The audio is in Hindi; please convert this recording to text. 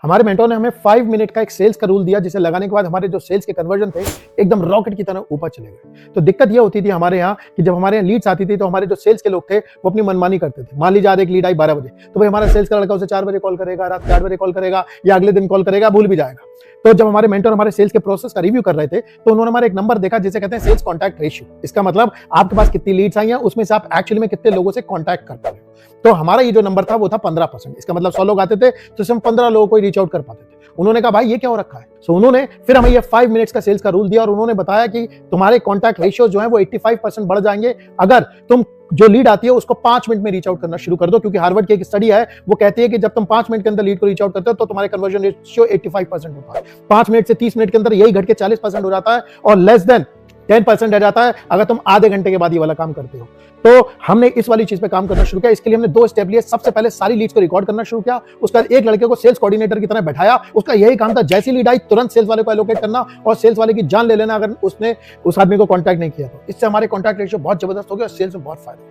हमारे मेंटोर ने हमें 5 मिनट का एक सेल्स का रूल दिया, जिसे लगाने के बाद हमारे जो सेल्स के कन्वर्जन थे एकदम रॉकेट की तरह ऊपर चले गए। तो दिक्कत ये होती थी हमारे यहाँ कि जब हमारे यहाँ लीड्स आती थी तो हमारे जो सेल्स के लोग थे वो अपनी मनमानी करते थे। मान लीजिए आज एक लीड आई 12 बजे, तो भाई हमारा सेल्स का लड़का उसे 4 बजे कॉल करेगा, रात के 8 बजे कॉल करेगा या अगले दिन कॉल करेगा, भूल भी जाएगा। तो जब हमारे मेंटर हमारे सेल्स के प्रोसेस का रिव्यू कर रहे थे तो उन्होंने हमारे एक नंबर देखा जिसे कहते हैं सेल्स कॉन्टैक्ट रेशियो। इसका मतलब आपके पास कितनी लीड्स आई हैं, उसमें से आप एक्चुअली में कितने लोगों से कॉन्टैक्ट कर पा रहे हो। तो हमारा ये जो नंबर था वो था 15%। इसका मतलब 100 लोग आते थे तो सिर्फ 15 लोगों को ही रीच आउट कर पाते थे। उन्होंने कहा भाई ये क्या हो रखा है। सो उन्होंने फिर हमें ये 5 मिनट्स का सेल्स का रूल दिया और उन्होंने बताया कि तुम्हारे कॉन्टैक्ट रेशियो जो है वो 85% बढ़ जाएंगे अगर तुम जो लीड आती है उसको 5 मिनट में रीच आउट करना शुरू कर दो। क्योंकि हार्वर्ड की एक स्टडी है वो कहती है कि जब तुम 5 मिनट के अंदर लीड को रीच आउट करते हो तो तुम्हारे कन्वर्जन रेशियो 85% होता है। 5 मिनट से 30 मिनट के अंदर यही घट के 40% हो जाता है और लेस देन 10% रह जाता है अगर तुम आधे घंटे के बाद ये वाला काम करते हो। तो हमने इस वाली चीज पे काम करना शुरू किया। इसके लिए हमने 2 स्टेप लिए। सबसे पहले सारी लीड्स को रिकॉर्ड करना शुरू किया। उसका एक लड़के को सेल्स कोऑर्डिनेटर की तरह बैठाया। उसका यही काम था जैसी लीड आई तुरंत सेल्स वाले को एलोकेट करना और सेल्स वाले की जान ले लेना अगर उसने उस आदमी को कॉन्टैक्ट नहीं किया तो। इससे हमारे कॉन्टैक्ट रेशियो बहुत जबरदस्त हो गया और सेल्स में बहुत फायदा।